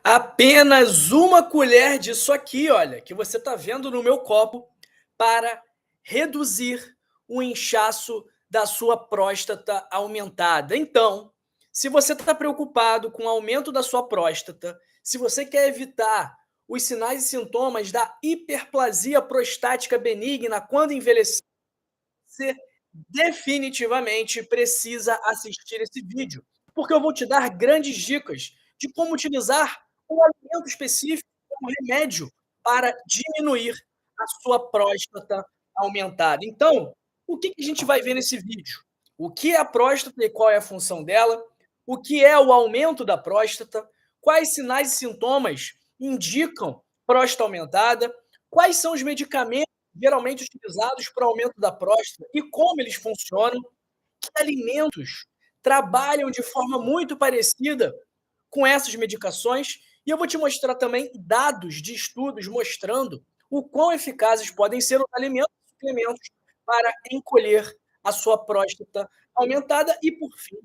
Apenas uma colher disso aqui, olha, que você está vendo no meu copo, para reduzir o inchaço da sua próstata aumentada. Então, se você está preocupado com o aumento da sua próstata, se você quer evitar os sinais e sintomas da hiperplasia prostática benigna quando envelhecer, você definitivamente precisa assistir esse vídeo, porque eu vou te dar grandes dicas de como utilizar um alimento específico como remédio para diminuir a sua próstata aumentada. Então, o que que a gente vai ver nesse vídeo? O que é a próstata e qual é a função dela? O que é o aumento da próstata? Quais sinais e sintomas indicam próstata aumentada? Quais são os medicamentos geralmente utilizados para o aumento da próstata e como eles funcionam, que alimentos trabalham de forma muito parecida com essas medicações, e eu vou te mostrar também dados de estudos mostrando o quão eficazes podem ser os alimentos e suplementos para encolher a sua próstata aumentada e, por fim,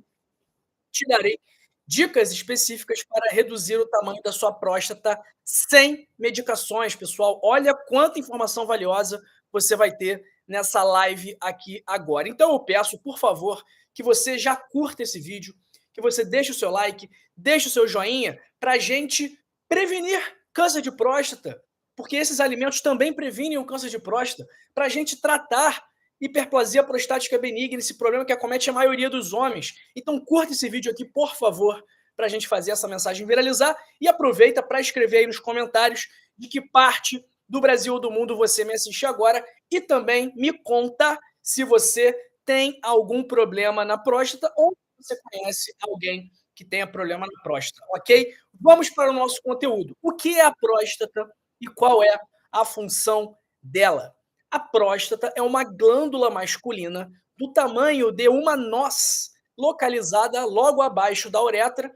te darei dicas específicas para reduzir o tamanho da sua próstata sem medicações, pessoal. Olha quanta informação valiosa você vai ter nessa live aqui agora. Então eu peço, por favor, que você já curta esse vídeo, que você deixe o seu like, deixe o seu joinha para a gente prevenir câncer de próstata, porque esses alimentos também previnem o câncer de próstata, para a gente tratar hiperplasia prostática benigna, esse problema que acomete a maioria dos homens. Então curta esse vídeo aqui, por favor, para a gente fazer essa mensagem viralizar e aproveita para escrever aí nos comentários de que parte do Brasil ou do mundo você me assiste agora e também me conta se você tem algum problema na próstata ou você conhece alguém que tenha problema na próstata, ok? Vamos para o nosso conteúdo. O que é a próstata e qual é a função dela? A próstata é uma glândula masculina do tamanho de uma noz, localizada logo abaixo da uretra,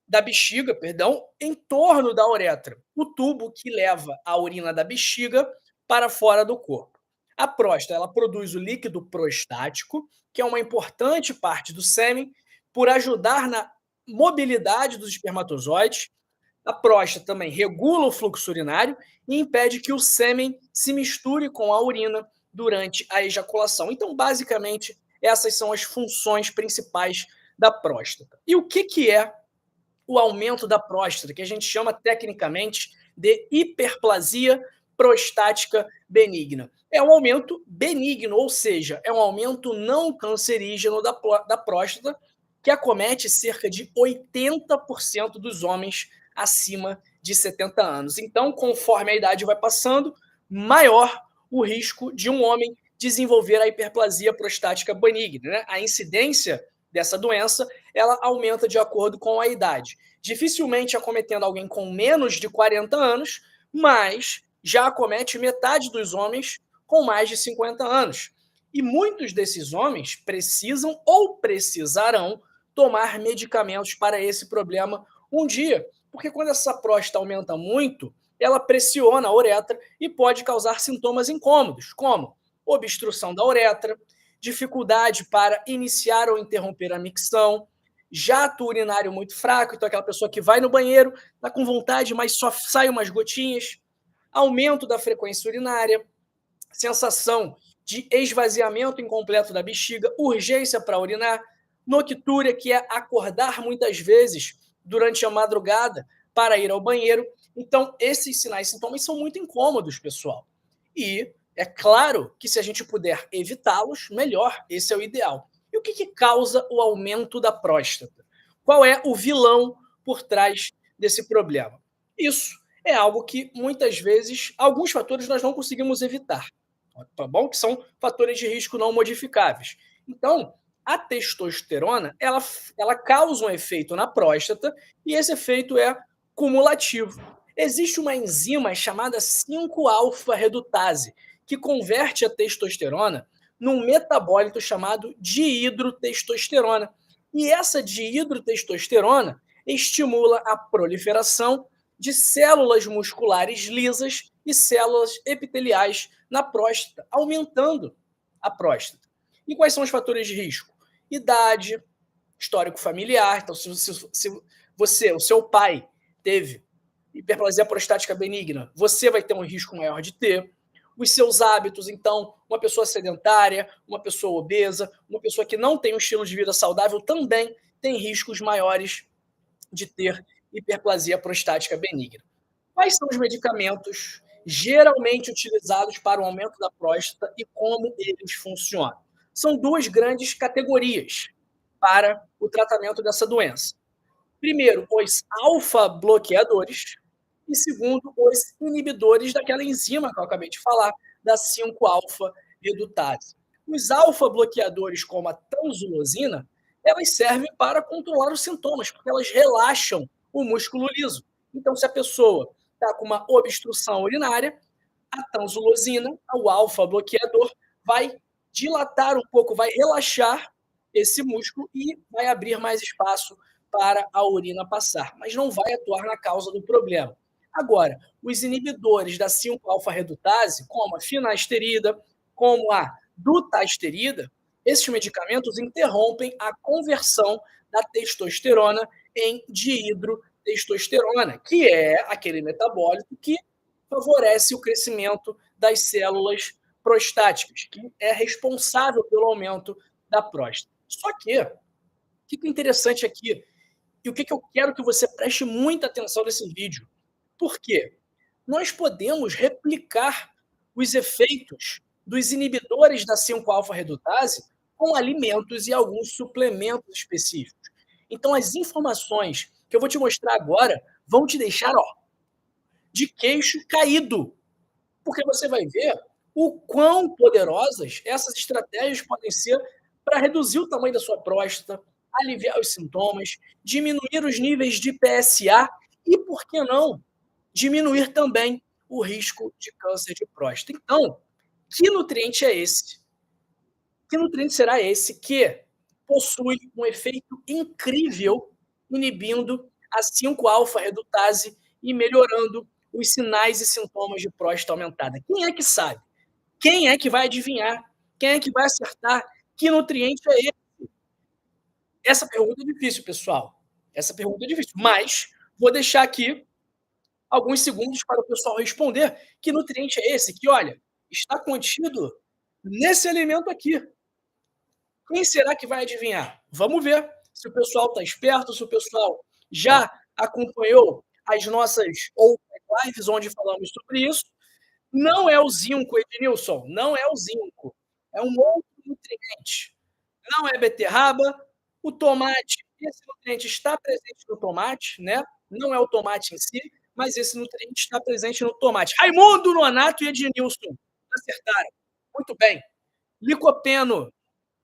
da bexiga, perdão, em torno da uretra, o tubo que leva a urina da bexiga para fora do corpo. A próstata, ela produz o líquido prostático, que é uma importante parte do sêmen, por ajudar na mobilidade dos espermatozoides. A próstata também regula o fluxo urinário e impede que o sêmen se misture com a urina durante a ejaculação. Então, basicamente, essas são as funções principais da próstata. E o que que é o aumento da próstata, que a gente chama tecnicamente de hiperplasia prostática benigna? É um aumento benigno, ou seja, é um aumento não cancerígeno da próstata, que acomete cerca de 80% dos homens acima de 70 anos. Então, conforme a idade vai passando, maior o risco de um homem desenvolver a hiperplasia prostática benigna, né? A incidência dessa doença, ela aumenta de acordo com a idade. Dificilmente acometendo alguém com menos de 40 anos, mas já acomete metade dos homens com mais de 50 anos. E muitos desses homens precisam ou precisarão tomar medicamentos para esse problema um dia, porque quando essa próstata aumenta muito, ela pressiona a uretra e pode causar sintomas incômodos, como obstrução da uretra, dificuldade para iniciar ou interromper a micção, jato urinário muito fraco, então aquela pessoa que vai no banheiro, está com vontade, mas só sai umas gotinhas, aumento da frequência urinária, sensação de esvaziamento incompleto da bexiga, urgência para urinar, noctúria, que é acordar muitas vezes durante a madrugada para ir ao banheiro. Então, esses sinais e sintomas são muito incômodos, pessoal. E é claro que se a gente puder evitá-los, melhor, esse é o ideal. E o que, que causa o aumento da próstata? Qual é o vilão por trás desse problema? Isso é algo que muitas vezes, alguns fatores nós não conseguimos evitar, tá bom? Que são fatores de risco não modificáveis. Então, a testosterona, ela causa um efeito na próstata e esse efeito é cumulativo. Existe uma enzima chamada 5-alfa-redutase, que converte a testosterona num metabólito chamado dihidrotestosterona. E essa dihidrotestosterona estimula a proliferação de células musculares lisas e células epiteliais na próstata, aumentando a próstata. E quais são os fatores de risco? Idade, histórico familiar. Então, se você, o seu pai, teve hiperplasia prostática benigna, você vai ter um risco maior de ter. Os seus hábitos, então, uma pessoa sedentária, uma pessoa obesa, uma pessoa que não tem um estilo de vida saudável também tem riscos maiores de ter hiperplasia prostática benigna. Quais são os medicamentos geralmente utilizados para o aumento da próstata e como eles funcionam? São duas grandes categorias para o tratamento dessa doença. Primeiro, os alfa-bloqueadores e segundo, os inibidores daquela enzima que eu acabei de falar, da 5-alfa-redutase. Os alfa-bloqueadores, como a tanzulosina, elas servem para controlar os sintomas, porque elas relaxam o músculo liso. Então, se a pessoa está com uma obstrução urinária, a tanzulosina, o alfa-bloqueador, vai dilatar um pouco, vai relaxar esse músculo e vai abrir mais espaço para a urina passar, mas não vai atuar na causa do problema. Agora, os inibidores da 5-alfa-redutase, como a finasterida, como a dutasterida, esses medicamentos interrompem a conversão da testosterona em dihidrotestosterona, que é aquele metabólito que favorece o crescimento das células prostáticas, que é responsável pelo aumento da próstata. Só que, o que é interessante aqui, e o que eu quero que você preste muita atenção nesse vídeo, por quê? Nós podemos replicar os efeitos dos inibidores da 5-alfa-redutase com alimentos e alguns suplementos específicos. Então, as informações que eu vou te mostrar agora vão te deixar de queixo caído, porque você vai ver o quão poderosas essas estratégias podem ser para reduzir o tamanho da sua próstata, aliviar os sintomas, diminuir os níveis de PSA e, por que não, diminuir também o risco de câncer de próstata. Então, que nutriente é esse? Que nutriente será esse que possui um efeito incrível inibindo a 5-alfa-redutase e melhorando os sinais e sintomas de próstata aumentada? Quem é que sabe? Quem é que vai adivinhar? Quem é que vai acertar? Que nutriente é esse? Essa pergunta é difícil, pessoal. Essa pergunta é difícil, mas vou deixar aqui alguns segundos para o pessoal responder que nutriente é esse, que, olha, está contido nesse alimento aqui. Quem será que vai adivinhar? Vamos ver se o pessoal está esperto, se o pessoal já acompanhou as nossas outras lives onde falamos sobre isso. Não é o zinco, Ednilson, não é o zinco. É um outro nutriente. Não é beterraba. O tomate, esse nutriente está presente no tomate, né? Não é o tomate em si, mas esse nutriente está presente no tomate. Raimundo Nonato e Ednilson acertaram. Muito bem. Licopeno,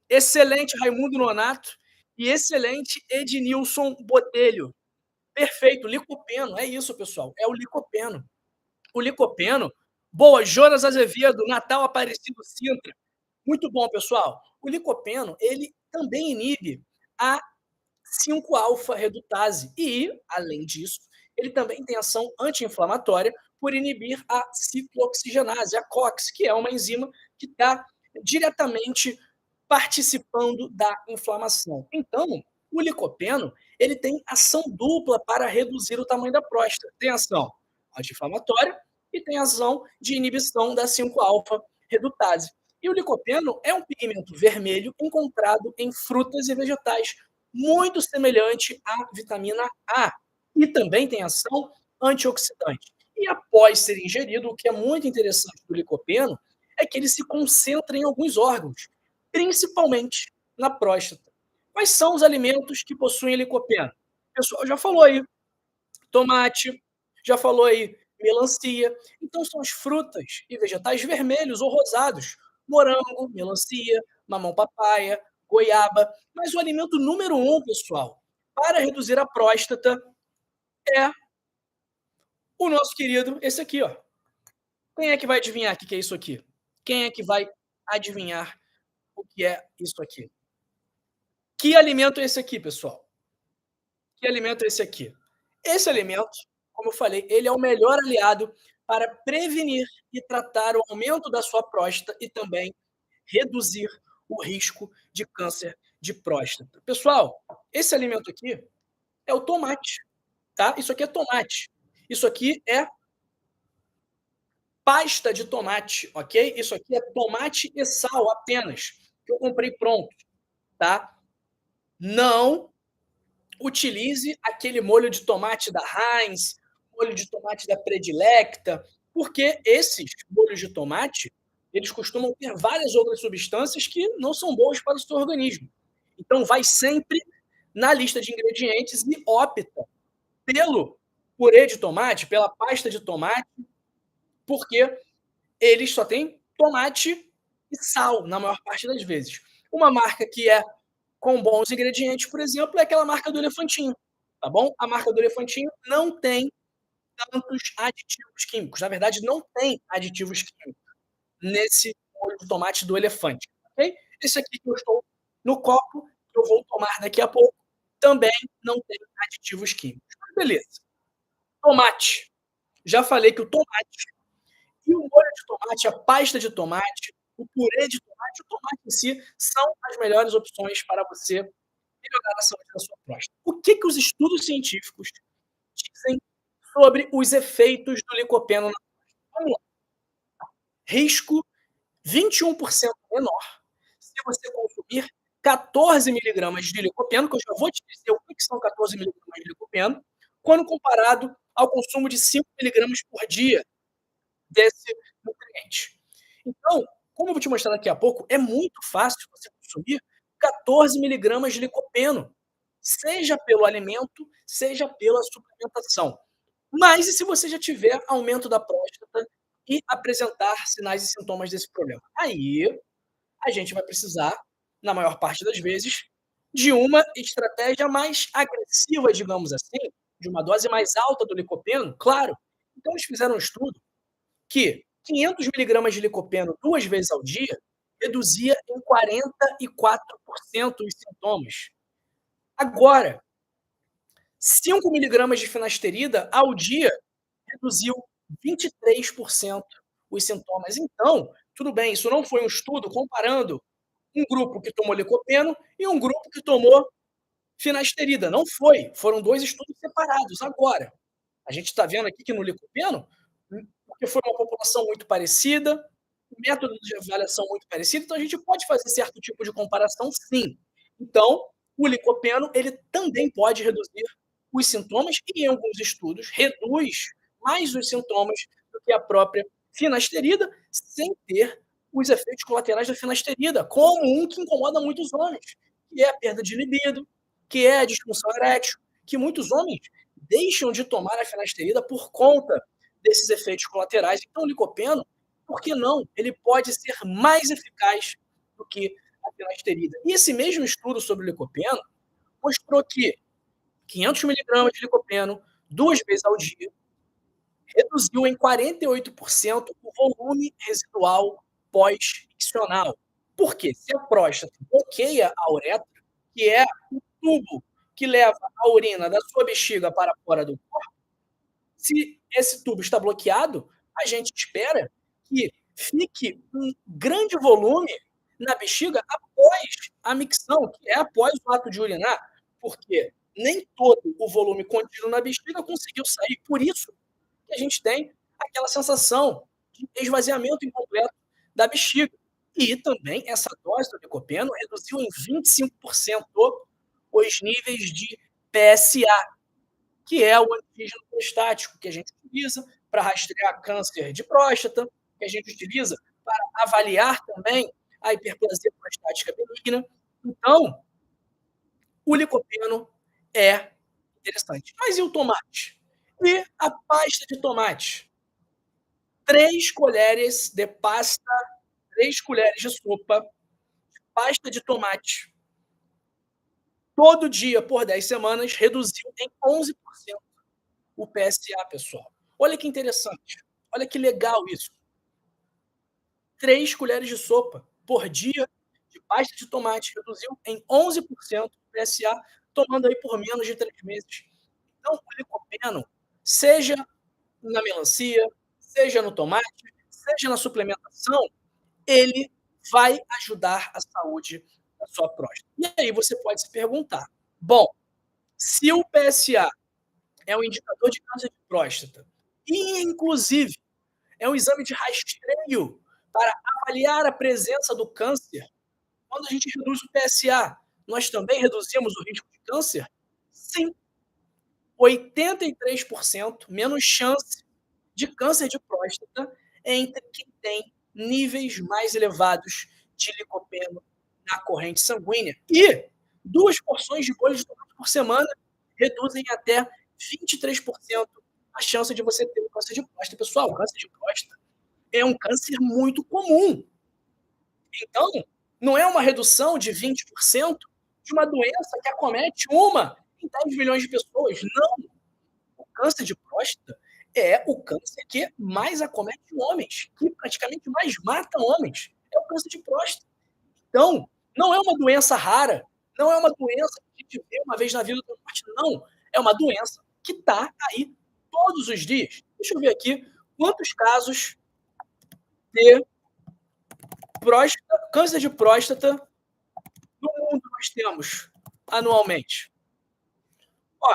excelente Raimundo Nonato e excelente Ednilson Botelho. Perfeito, licopeno, é isso, pessoal, é o licopeno. O licopeno, boa, Jonas Azevedo, Natal Aparecido Sintra. Muito bom, pessoal. O licopeno, ele também inibe a 5-alfa-redutase e, além disso, ele também tem ação anti-inflamatória por inibir a ciclooxigenase, a COX, que é uma enzima que está diretamente participando da inflamação. Então, o licopeno, ele tem ação dupla para reduzir o tamanho da próstata. Tem ação anti-inflamatória e tem ação de inibição da 5-alfa-redutase. E o licopeno é um pigmento vermelho encontrado em frutas e vegetais, muito semelhante à vitamina A. E também tem ação antioxidante. E após ser ingerido, o que é muito interessante do licopeno é que ele se concentra em alguns órgãos, principalmente na próstata. Quais são os alimentos que possuem licopeno? O pessoal já falou aí, tomate, já falou aí melancia. Então são as frutas e vegetais vermelhos ou rosados, morango, melancia, mamão-papaya, goiaba. Mas o alimento número 1, pessoal, para reduzir a próstata é o nosso querido, esse aqui, ó. Quem é que vai adivinhar o que é isso aqui? Quem é que vai adivinhar o que é isso aqui? Que alimento é esse aqui, pessoal? Que alimento é esse aqui? Esse alimento, como eu falei, ele é o melhor aliado para prevenir e tratar o aumento da sua próstata e também reduzir o risco de câncer de próstata. Pessoal, esse alimento aqui é o tomate. tá? Isso aqui é tomate. Isso aqui é pasta de tomate, ok? Isso aqui é tomate e sal apenas, que eu comprei pronto, tá? Não utilize aquele molho de tomate da Heinz, molho de tomate da Predilecta, porque esses molhos de tomate, eles costumam ter várias outras substâncias que não são boas para o seu organismo. Então vai sempre na lista de ingredientes e opta pelo purê de tomate, pela pasta de tomate, porque eles só têm tomate e sal na maior parte das vezes. Uma marca que é com bons ingredientes, por exemplo, é aquela marca do Elefantinho, tá bom? A marca do Elefantinho não tem tantos aditivos químicos. Na verdade, não tem aditivos químicos nesse molho de tomate do Elefante, ok? Esse aqui que eu estou no copo, que eu vou tomar daqui a pouco, também não tem aditivos químicos. Mas beleza. Tomate. Já falei que o tomate e o molho de tomate, a pasta de tomate, o purê de tomate, o tomate em si, são as melhores opções para você melhorar a saúde da sua próstata. O que que os estudos científicos dizem sobre os efeitos do licopeno na próstata? Vamos lá. Risco 21% menor se você consumir 14 miligramas de licopeno, que eu já vou te dizer o que são 14 miligramas de licopeno, quando comparado ao consumo de 5 miligramas por dia desse nutriente. Então, como eu vou te mostrar daqui a pouco, é muito fácil você consumir 14 miligramas de licopeno, seja pelo alimento, seja pela suplementação. Mas e se você já tiver aumento da próstata e apresentar sinais e sintomas desse problema? Aí a gente vai precisar, na maior parte das vezes, de uma estratégia mais agressiva, digamos assim, de uma dose mais alta do licopeno, claro. Então eles fizeram um estudo que 500 miligramas de licopeno 2 vezes ao dia reduzia em 44% os sintomas. Agora, 5 miligramas de finasterida ao dia reduziu 23% os sintomas. Então, tudo bem, isso não foi um estudo comparando um grupo que tomou licopeno e um grupo que tomou finasterida, não foi, foram 2 estudos separados. Agora, a gente está vendo aqui que no licopeno, porque foi uma população muito parecida, o método de avaliação muito parecido, então a gente pode fazer certo tipo de comparação, sim. Então, o licopeno, ele também pode reduzir os sintomas e, em alguns estudos, reduz mais os sintomas do que a própria finasterida, sem ter os efeitos colaterais da finasterida, como um que incomoda muitos homens, que é a perda de libido, que é a disfunção erétil, que muitos homens deixam de tomar a finasterida por conta desses efeitos colaterais. Então, o licopeno, por que não? Ele pode ser mais eficaz do que a finasterida. E esse mesmo estudo sobre o licopeno mostrou que 500 miligramas de licopeno 2 vezes ao dia reduziu em 48% o volume residual pós-miccional. Por quê? Se a próstata bloqueia a uretra, que é o tubo que leva a urina da sua bexiga para fora do corpo, se esse tubo está bloqueado, a gente espera que fique um grande volume na bexiga após a micção, que é após o ato de urinar, porque nem todo o volume contido na bexiga conseguiu sair. Por isso que a gente tem aquela sensação de esvaziamento incompleto da bexiga. E também essa dose do licopeno reduziu em 25% os níveis de PSA, que é o antígeno prostático que a gente utiliza para rastrear câncer de próstata, que a gente utiliza para avaliar também a hiperplasia prostática benigna. Então, o licopeno é interessante. Mas e o tomate? E a pasta de tomate? 3 colheres de pasta, 3 colheres de sopa de pasta de tomate, todo dia por 10 semanas, reduziu em 11% o PSA, pessoal. Olha que interessante, olha que legal isso. 3 colheres de sopa por dia de pasta de tomate reduziu em 11% o PSA, tomando aí por menos de 3 meses. Então, o licopeno, seja na melancia, seja no tomate, seja na suplementação, ele vai ajudar a saúde da sua próstata. E aí você pode se perguntar: bom, se o PSA é um indicador de câncer de próstata. E, inclusive, é um exame de rastreio para avaliar a presença do câncer. Quando a gente reduz o PSA, nós também reduzimos o risco de câncer? Sim, 83% menos chance de câncer de próstata entre quem tem níveis mais elevados de licopeno na corrente sanguínea. E 2 porções de bolha de tomate por semana reduzem até 23% a chance de você ter um câncer de próstata. Pessoal, o câncer de próstata é um câncer muito comum. Então, não é uma redução de 20% de uma doença que acomete 1 em 10 milhões de pessoas. Não, o câncer de próstata é o câncer que mais acomete homens, que praticamente mais mata homens. É o câncer de próstata. Então, não é uma doença rara, não é uma doença que a gente vê uma vez na vida da morte, não. É uma doença que está aí todos os dias. Deixa eu ver aqui quantos casos de câncer de próstata no mundo nós temos anualmente. Ó,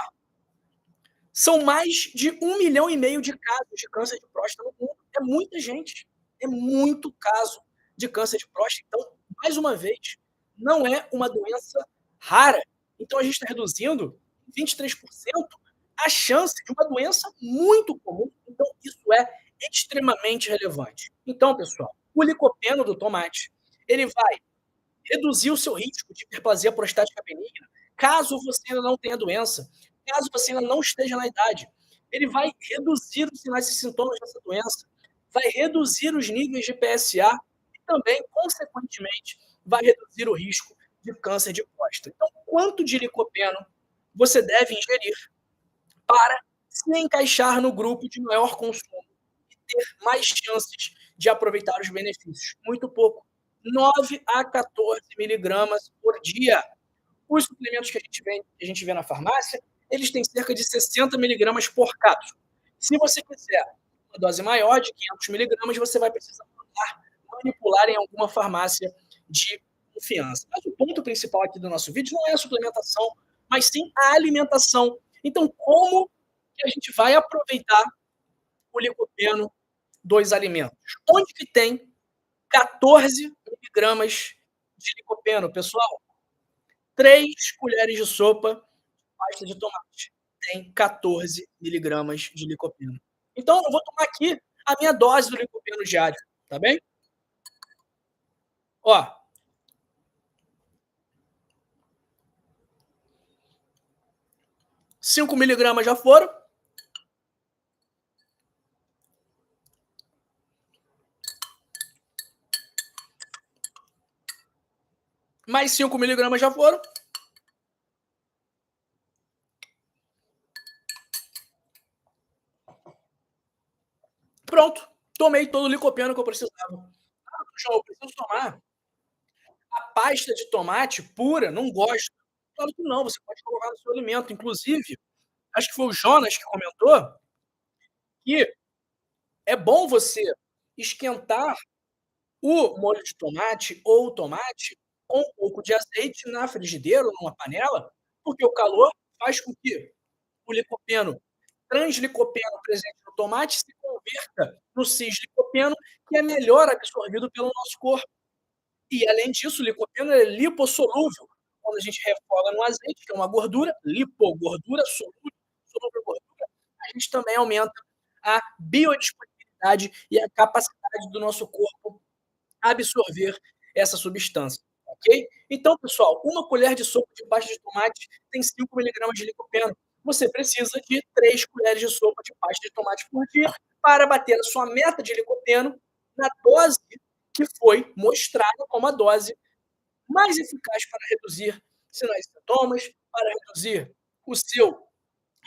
são mais de 1,5 milhão de casos de câncer de próstata no mundo. É muita gente. É muito caso de câncer de próstata. Então, mais uma vez, não é uma doença rara. Então, a gente está reduzindo em 23% a chance de uma doença muito comum. Então, isso é extremamente relevante. Então, pessoal, o licopeno do tomate, ele vai reduzir o seu risco de hiperplasia prostática benigna, caso você ainda não tenha doença, caso você ainda não esteja na idade. Ele vai reduzir os sinais e sintomas dessa doença, vai reduzir os níveis de PSA e também, consequentemente, vai reduzir o risco de câncer de próstata. Então, quanto de licopeno você deve ingerir para se encaixar no grupo de maior consumo e ter mais chances de aproveitar os benefícios? Muito pouco. 9 a 14 miligramas por dia. Os suplementos que a gente vê na farmácia, eles têm cerca de 60 miligramas por cápsula. Se você quiser uma dose maior, de 500 miligramas, você vai precisar manipular em alguma farmácia de confiança. Mas o ponto principal aqui do nosso vídeo não é a suplementação, mas sim a alimentação. Então, como que a gente vai aproveitar o licopeno dos alimentos? Onde que tem 14 miligramas de licopeno, pessoal? 3 colheres de sopa de pasta de tomate tem 14 miligramas de licopeno. Então, eu vou tomar aqui a minha dose do licopeno diário, tá bem? Ó, 5 miligramas já foram. Mais 5 miligramas já foram. Pronto, tomei todo o licopeno que eu precisava. Ah, João, eu preciso tomar a pasta de tomate pura, não gosto. Claro que não, você pode colocar no seu alimento. Inclusive, acho que foi o Jonas que comentou que é bom você esquentar o molho de tomate ou o tomate com um pouco de azeite na frigideira ou numa panela, porque o calor faz com que o licopeno, translicopeno presente no tomate se converta no cislicopeno, que é melhor absorvido pelo nosso corpo. E, além disso, o licopeno é lipossolúvel. Quando a gente refoga no azeite, que é uma gordura, lipogordura, solúvel gordura, a gente também aumenta a biodisponibilidade e a capacidade do nosso corpo absorver essa substância, ok? Então, pessoal, 1 colher de sopa de pasta de tomate tem 5 miligramas de licopeno. Você precisa de 3 colheres de sopa de pasta de tomate por dia para bater a sua meta de licopeno na dose que foi mostrada como a dose mais eficaz para reduzir sinais e sintomas, para reduzir o seu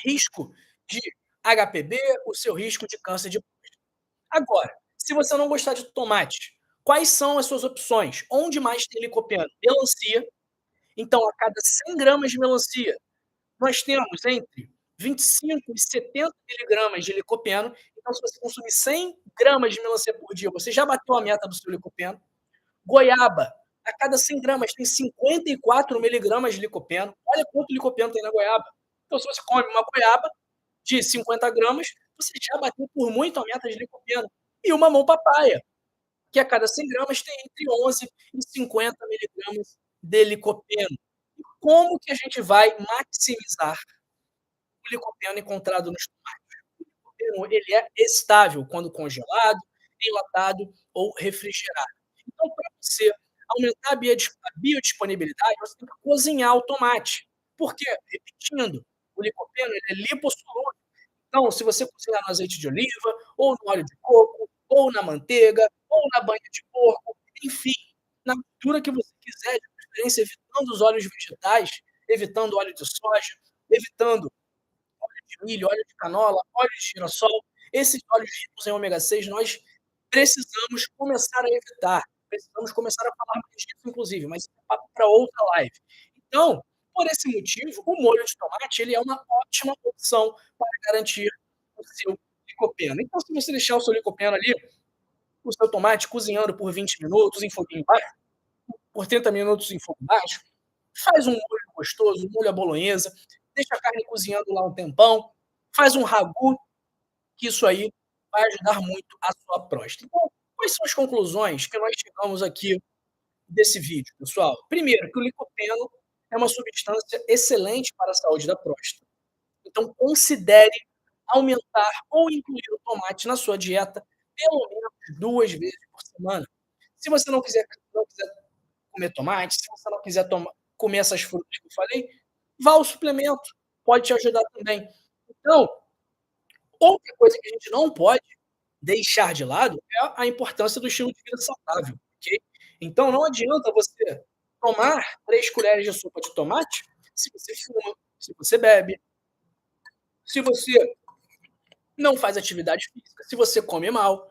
risco de HPV, o seu risco de câncer de próstata. Agora, se você não gostar de tomate, quais são as suas opções? Onde mais tem licopeno? Melancia. Então, a cada 100 gramas de melancia, nós temos entre 25 e 70 miligramas de licopeno. Então, se você consumir 100 gramas de melancia por dia, você já bateu a meta do seu licopeno. Goiaba, a cada 100 gramas tem 54 miligramas de licopeno. Olha quanto licopeno tem na goiaba. Então, se você come uma goiaba, de 50 gramas, você já bateu por muito a meta de licopeno. E o mamão papaya, que a cada 100 gramas tem entre 11 e 50 miligramas de licopeno. Como que a gente vai maximizar o licopeno encontrado nos tomates? O licopeno, ele é estável quando congelado, enlatado ou refrigerado. Então, para você aumentar a biodisponibilidade, você tem que cozinhar o tomate. Por quê? Repetindo, o licopeno ele é lipossolúvel. Então, se você cozinhar no azeite de oliva, ou no óleo de coco, ou na manteiga, ou na banha de porco, enfim, na mistura que você quiser, de preferência evitando os óleos vegetais, evitando óleo de soja, evitando óleo de milho, óleo de canola, óleo de girassol. Esses óleos ricos em ômega 6 nós precisamos começar a evitar. Precisamos começar a falar mais disso, inclusive, mas isso é papo para outra live. Então, por esse motivo, o molho de tomate ele é uma ótima opção para garantir o seu licopeno. Então, se você deixar o seu licopeno ali, o seu tomate cozinhando por 20 minutos em foguinho baixo, por 30 minutos em fogo baixo, faz um molho gostoso, um molho à bolonhesa, deixa a carne cozinhando lá um tempão, faz um ragu, que isso aí vai ajudar muito a sua próstata. Então, quais são as conclusões que nós chegamos aqui desse vídeo, pessoal? Primeiro, que o licopeno é uma substância excelente para a saúde da próstata. Então, considere aumentar ou incluir o tomate na sua dieta pelo menos 2 vezes por semana. Se você não quiser comer tomate, se você não quiser comer essas frutas que eu falei, vá ao suplemento, pode te ajudar também. Então, outra coisa que a gente não pode deixar de lado é a importância do estilo de vida saudável, ok? Então não adianta você tomar 3 colheres de sopa de tomate se você fuma, se você bebe, se você não faz atividade física, se você come mal,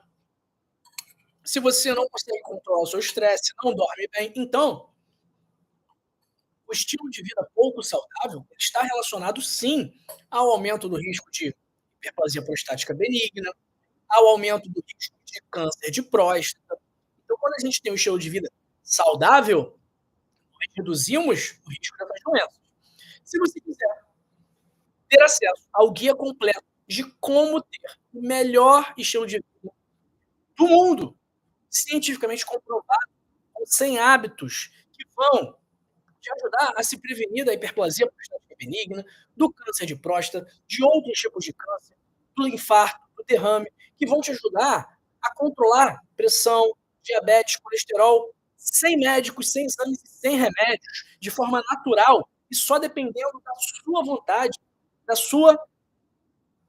se você não consegue controlar o seu estresse, não dorme bem. Então, o estilo de vida pouco saudável está relacionado sim ao aumento do risco de hiperplasia prostática benigna, ao aumento do risco de câncer de próstata. Então, quando a gente tem um estilo de vida saudável, nós reduzimos o risco dessas doenças. Se você quiser ter acesso ao guia completo de como ter o melhor estilo de vida do mundo, cientificamente comprovado, com 100 hábitos que vão te ajudar a se prevenir da hiperplasia prostática benigna, do câncer de próstata, de outros tipos de câncer, do infarto, do derrame, que vão te ajudar a controlar pressão, diabetes, colesterol, sem médicos, sem exames e sem remédios, de forma natural e só dependendo da sua vontade, da sua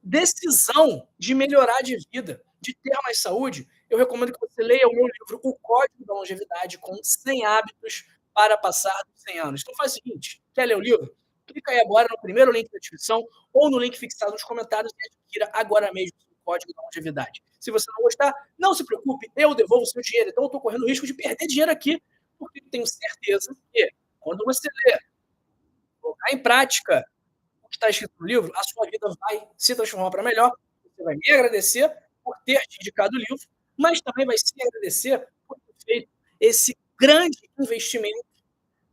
decisão de melhorar de vida, de ter mais saúde. Eu recomendo que você leia o meu livro, O Código da Longevidade, com 100 hábitos para passar dos 100 anos. Então faz o seguinte, quer ler o livro? Clica aí agora no primeiro link da descrição ou no link fixado nos comentários e adquira agora mesmo o Código da Longevidade. Se você não gostar, não se preocupe, eu devolvo o seu dinheiro. Então eu estou correndo o risco de perder dinheiro aqui, porque tenho certeza que quando você ler, colocar em prática o que está escrito no livro, a sua vida vai se transformar para melhor. Você vai me agradecer por ter te indicado o livro, mas também vai se agradecer por ter feito esse grande investimento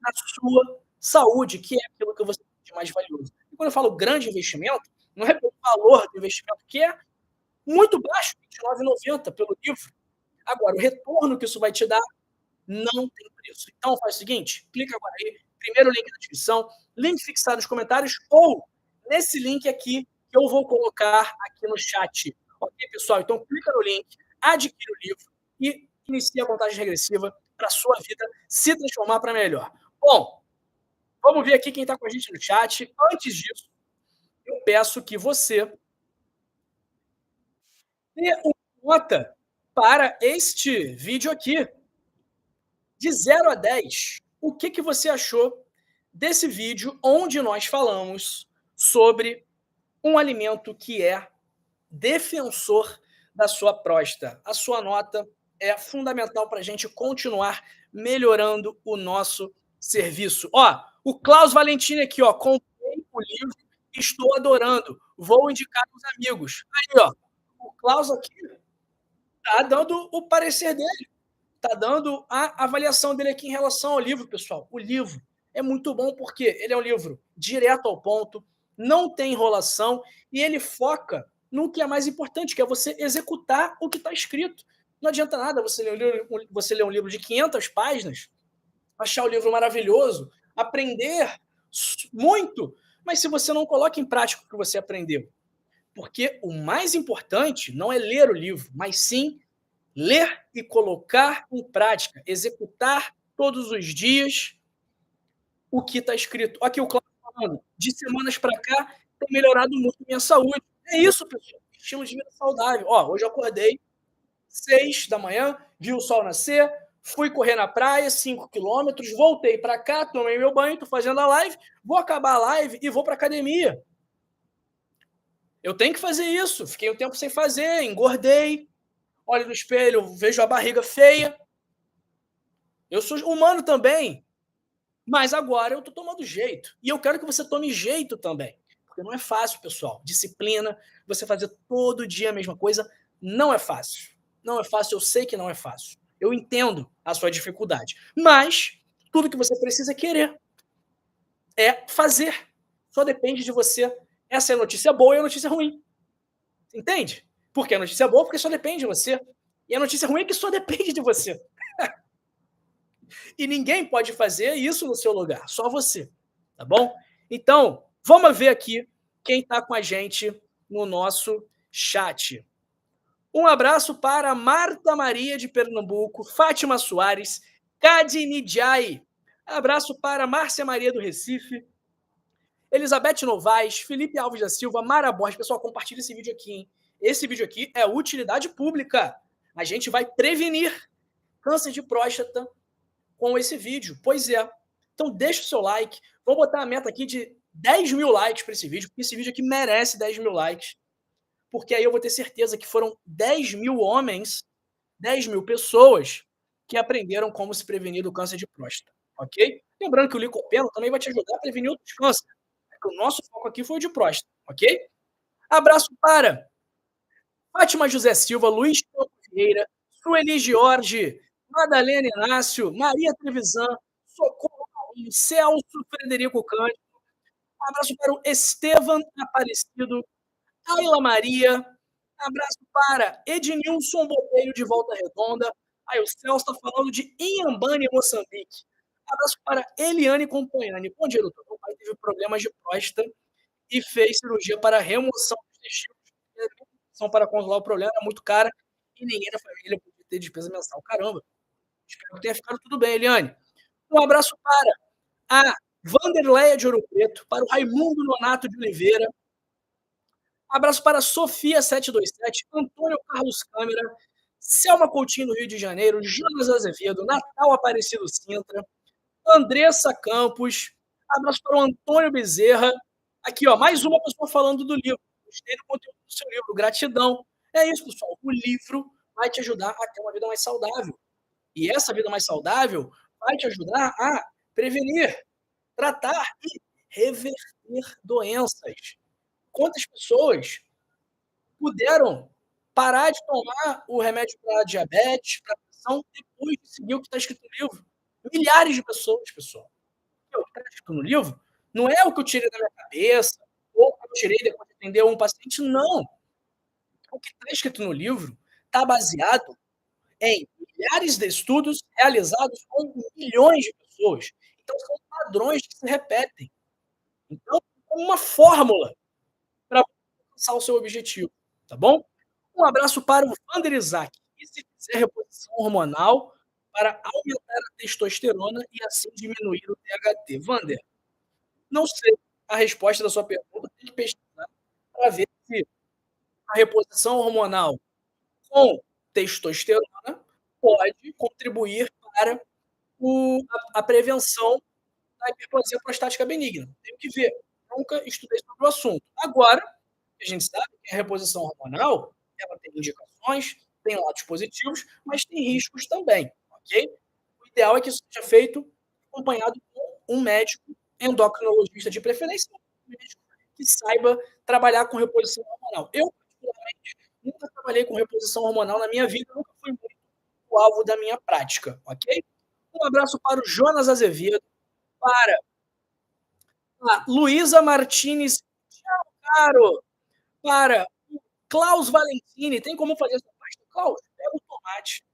na sua saúde, que é aquilo que você tem de mais valioso. E quando eu falo grande investimento, não é pelo valor do investimento, que é muito baixo, R$ 29,90 pelo livro. Agora, o retorno que isso vai te dar não tem preço. Então faz o seguinte, clica agora aí, primeiro link na descrição, link fixado nos comentários ou nesse link aqui que eu vou colocar aqui no chat. Ok, pessoal? Então clica no link, adquire o livro e inicia a contagem regressiva para a sua vida se transformar para melhor. Bom, vamos ver aqui quem está com a gente no chat. Antes disso, eu peço que você dê uma nota para este vídeo aqui. De 0 a 10, o que você achou desse vídeo onde nós falamos sobre um alimento que é defensor da sua próstata? A sua nota é fundamental para a gente continuar melhorando o nosso serviço. Ó, o Klaus Valentini aqui, ó, comprei o livro, estou adorando, vou indicar aos amigos. Aí, ó, o Klaus aqui tá dando o parecer dele. Tá dando a avaliação dele aqui em relação ao livro, pessoal. O livro é muito bom porque ele é um livro direto ao ponto, não tem enrolação e ele foca no que é mais importante, que é você executar o que está escrito. Não adianta nada você ler um livro de 500 páginas, achar o livro maravilhoso, aprender muito, mas se você não coloca em prática o que você aprendeu. Porque o mais importante não é ler o livro, mas sim ler e colocar em prática, executar todos os dias o que está escrito. Aqui o Cláudio falando, de semanas para cá tem melhorado muito minha saúde. É isso, pessoal. Estilo de vida saudável. Ó, hoje eu acordei 6 da manhã, vi o sol nascer, fui correr na praia, 5 quilômetros, voltei para cá, tomei meu banho, tô fazendo a live, vou acabar a live e vou para academia. Eu tenho que fazer isso. Fiquei um tempo sem fazer, engordei, olho no espelho, vejo a barriga feia. Eu sou humano também, mas agora eu tô tomando jeito. E eu quero que você tome jeito também. Porque não é fácil, pessoal. Disciplina, você fazer todo dia a mesma coisa, não é fácil. Não é fácil, eu sei que não é fácil. Eu entendo a sua dificuldade. Mas tudo que você precisa é querer, é fazer. Só depende de você. Essa é a notícia boa e a notícia ruim. Entende? Porque a notícia boa porque só depende de você. E a notícia ruim é que só depende de você. E ninguém pode fazer isso no seu lugar, só você, tá bom? Então, vamos ver aqui quem está com a gente no nosso chat. Um abraço para Marta Maria de Pernambuco, Fátima Soares, Kadinijai. Abraço para Márcia Maria do Recife, Elizabeth Novaes, Felipe Alves da Silva, Mara Borges. Pessoal, compartilha esse vídeo aqui, hein? Esse vídeo aqui é utilidade pública. A gente vai prevenir câncer de próstata com esse vídeo. Pois é. Então deixa o seu like. Vou botar a meta aqui de 10 mil likes para esse vídeo, porque esse vídeo aqui merece 10 mil likes. Porque aí eu vou ter certeza que foram 10 mil homens, 10 mil pessoas que aprenderam como se prevenir do câncer de próstata. Ok? Lembrando que o licopeno também vai te ajudar a prevenir outros cânceres. O nosso foco aqui foi o de próstata. Ok? Abraço para Fátima José Silva, Luiz Campos Vieira, Sueli Jorge, Madalena Inácio, Maria Trevisan, Socorro Marinho, Celso Frederico Cândido. Um abraço para o Estevam Aparecido, Ayla Maria. Um abraço para Ednilson Botelho de Volta Redonda. Aí o Celso está falando de Inhambane, Moçambique. Um abraço para Eliane Companhani. Bom dia, doutor. Meu pai teve problemas de próstata e fez cirurgia para remoção dos testículos. São para controlar o problema, era muito cara e ninguém da família podia ter despesa mensal. Caramba, espero que tenha ficado tudo bem, Eliane. Um abraço para a Vanderleia de Ouro Preto, para o Raimundo Nonato de Oliveira. Abraço para a Sofia 727, Antônio Carlos Câmara, Selma Coutinho do Rio de Janeiro, Jonas Azevedo, Natal Aparecido Sintra, Andressa Campos. Abraço para o Antônio Bezerra. Aqui, ó, mais uma pessoa falando do livro. Gostei do conteúdo do seu livro, gratidão. É isso, pessoal. O livro vai te ajudar a ter uma vida mais saudável. E essa vida mais saudável vai te ajudar a prevenir, tratar e reverter doenças. Quantas pessoas puderam parar de tomar o remédio para diabetes, para pressão, depois de seguir o que está escrito no livro? Milhares de pessoas, pessoal. O que está escrito no livro não é o que eu tirei da minha cabeça, ou o que eu tirei depois de atender um paciente, não. O que está escrito no livro está baseado em milhares de estudos realizados com milhões de pessoas. Então, são padrões que se repetem. Então, é uma fórmula para alcançar o seu objetivo, tá bom? Um abraço para o Vander Isaac. E se fizer reposição hormonal para aumentar a testosterona e assim diminuir o THT? Vander, não sei a resposta da sua pergunta, tem que pesquisar para ver se a reposição hormonal com testosterona pode contribuir para a prevenção da hiperplasia prostática benigna. Tenho que ver. Nunca estudei sobre o assunto. Agora, a gente sabe que a reposição hormonal ela tem indicações, tem lados positivos, mas tem riscos também, ok? O ideal é que isso seja feito acompanhado com um médico endocrinologista de preferência, um médico que saiba trabalhar com reposição hormonal. Eu, particularmente, nunca trabalhei com reposição hormonal na minha vida, nunca fui muito o alvo da minha prática, ok? Um abraço para o Jonas Azevedo, para a Luísa Martins Claro, para o Klaus Valentini. Tem como fazer essa pasta? Klaus, pega o tomate,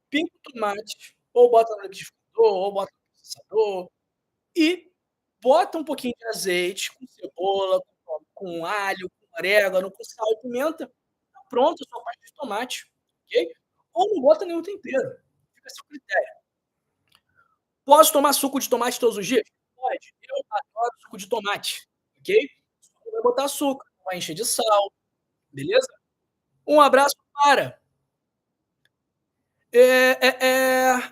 pica o tomate, ou bota no liquidificador, ou bota no processador e bota um pouquinho de azeite com cebola, com alho, com orégano, com sal e pimenta. Tá pronto a sua pasta de tomate, ok? Ou não bota nenhum tempero, fica a seu critério. Posso tomar suco de tomate todos os dias? Pode. Eu adoro suco de tomate, ok? Só não vai botar açúcar, não vai encher de sal, beleza? Um abraço para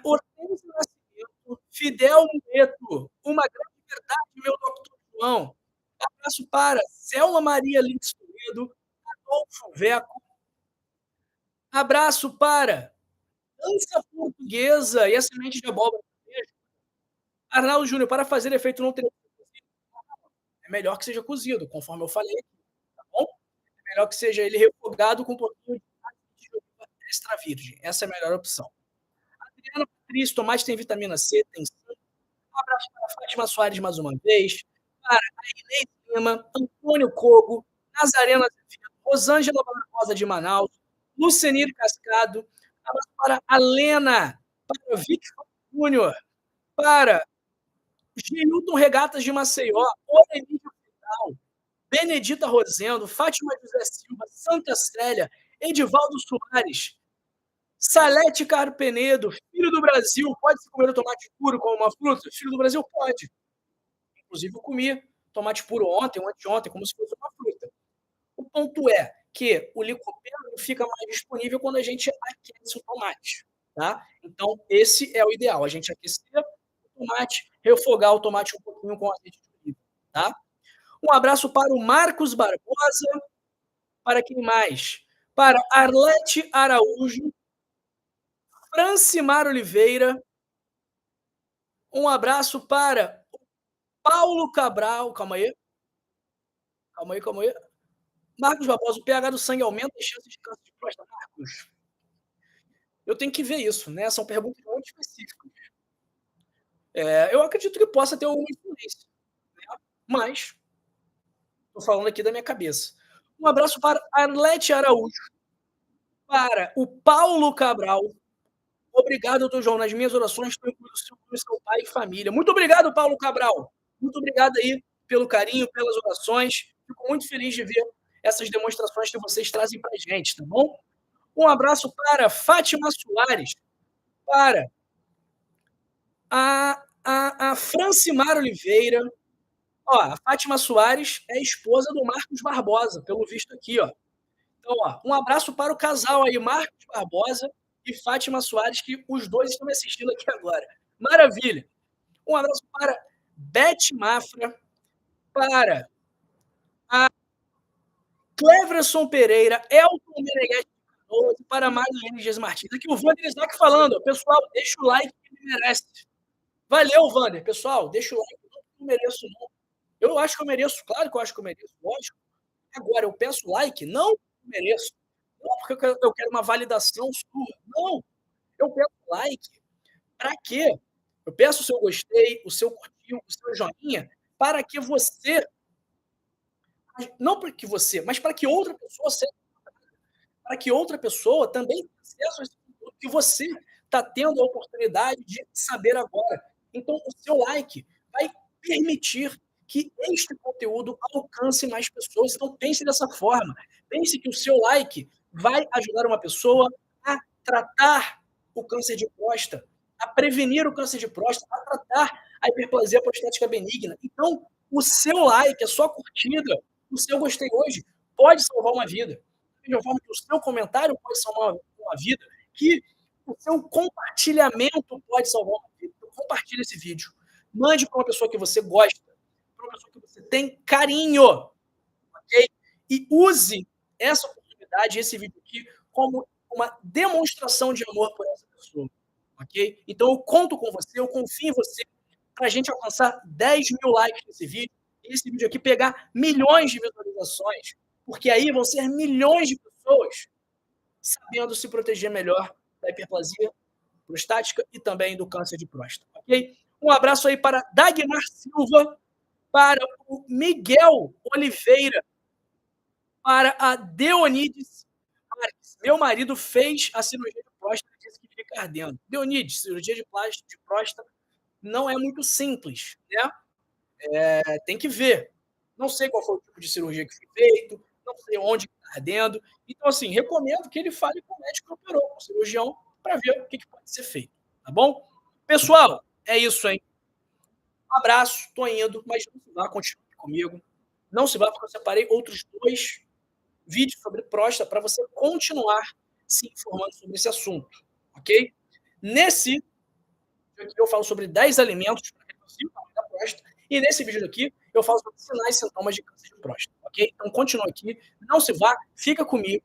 Hortêncio Nascimento, Fidel Neto, uma grande verdade, meu doutor João. Abraço para Selma Maria Lins Toledo, Adolfo Veco. Abraço para Dança Portuguesa e a Semente de Abóbora. Arnaldo Júnior, para fazer efeito não ter é melhor que seja cozido, conforme eu falei, tá bom? É melhor que seja ele refogado com um pouquinho de extra virgem. Essa é a melhor opção. Adriana Patrício, tomate tem vitamina C, tem sim. Um abraço para a Fátima Soares mais uma vez, para a Inês Lima, Antônio Cogo, Nazarena Azevedo, Rosângela Barbosa de Manaus, Lucenir Cascado, abraço para a Lena, para o Victor Júnior, para Geilton Regatas de Maceió, Oremídio Vidal, Benedita Rosendo, Fátima José Silva, Santa Célia, Edivaldo Soares, Salete Carpenedo, filho do Brasil, pode-se comer o tomate puro como uma fruta? Filho do Brasil pode. Inclusive eu comi tomate puro ontem ou anteontem, como se fosse uma fruta. O ponto é que o licopeno fica mais disponível quando a gente aquece o tomate, tá? Então esse é o ideal, a gente aquecer o tomate, refogar o tomate um pouquinho com azeite de oliva, tá? Um abraço para o Marcos Barbosa, para quem mais? Para Arlete Araújo, Francimar Oliveira, um abraço para Paulo Cabral, calma aí. Marcos Barbosa, o pH do sangue aumenta as chances de câncer de próstata? Marcos, eu tenho que ver isso, né? São perguntas muito específicas. Eu acredito que possa ter alguma influência, né? Mas estou falando aqui da minha cabeça. Um abraço para Arlete Araújo, para o Paulo Cabral. Obrigado, doutor João. Nas minhas orações, estou incluindo o seu pai e família. Muito obrigado, Paulo Cabral. Muito obrigado aí pelo carinho, pelas orações. Fico muito feliz de ver essas demonstrações que vocês trazem para a gente, tá bom? Um abraço para Fátima Soares, para a Francimar Oliveira. Ó, a Fátima Soares é esposa do Marcos Barbosa, pelo visto aqui, ó. Então, ó, um abraço para o casal aí, Marcos Barbosa e Fátima Soares, que os dois estão me assistindo aqui agora. Maravilha! Um abraço para Beth Mafra, para a Cleverson Pereira, Elton Meneghetti de Canoas e para Marilene Dias Martins. Aqui o Wander Isaac falando, pessoal, deixa o like que ele merece. Valeu, Wander. Pessoal, deixa o like, eu não mereço não. Eu acho que eu mereço, claro que eu acho que eu mereço, lógico. Agora, eu peço like? Não, mereço. Não porque eu quero uma validação sua. Não, eu peço like. Para quê? Eu peço o seu gostei, o seu curtiu, o seu joinha, para que você, não para que você, mas para que outra pessoa seja, para que outra pessoa também tenha acesso a esse conteúdo que você está tendo a oportunidade de saber agora. Então, o seu like vai permitir que este conteúdo alcance mais pessoas. Então, pense dessa forma. Pense que o seu like vai ajudar uma pessoa a tratar o câncer de próstata, a prevenir o câncer de próstata, a tratar a hiperplasia prostática benigna. Então, o seu like, a sua curtida, o seu gostei hoje pode salvar uma vida. Da mesma forma que o seu comentário pode salvar uma vida, que o seu compartilhamento pode salvar uma vida. Então, compartilhe esse vídeo. Mande para uma pessoa que você gosta, para uma pessoa que você tem carinho, ok? E use essa oportunidade, esse vídeo aqui, como uma demonstração de amor por essa pessoa, ok? Então, eu conto com você, eu confio em você, para a gente alcançar 10 mil likes nesse vídeo, e esse vídeo aqui pegar milhões de visualizações, porque aí vão ser milhões de pessoas sabendo se proteger melhor da hiperplasia prostática e também do câncer de próstata, ok? Um abraço aí para Dagmar Silva, para o Miguel Oliveira, para a Deonides Marques. Meu marido fez a cirurgia de próstata e disse que fica ardendo. Deonides, cirurgia de próstata não é muito simples, né? Tem que ver. Não sei qual foi o tipo de cirurgia que foi feito, não sei onde está ardendo. Então, assim, recomendo que ele fale com o médico que operou, com o cirurgião, para ver o que pode ser feito, tá bom? Pessoal, é isso, hein? Um abraço, tô indo, mas não se vá, continue comigo. Não se vá, porque eu separei outros 2 vídeos sobre próstata para você continuar se informando sobre esse assunto, ok? Nesse vídeo aqui eu falo sobre 10 alimentos para reduzir o tamanho da próstata, e nesse vídeo aqui eu falo sobre sinais e sintomas de câncer de próstata, ok? Então continua aqui, não se vá, fica comigo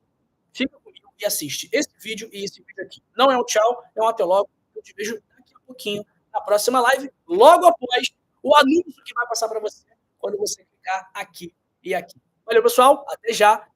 e assiste esse vídeo e esse vídeo aqui. Não é um tchau, é um até logo. Eu te vejo daqui a pouquinho na próxima live, logo após o anúncio que vai passar para você quando você clicar aqui e aqui. Valeu, pessoal. Até já.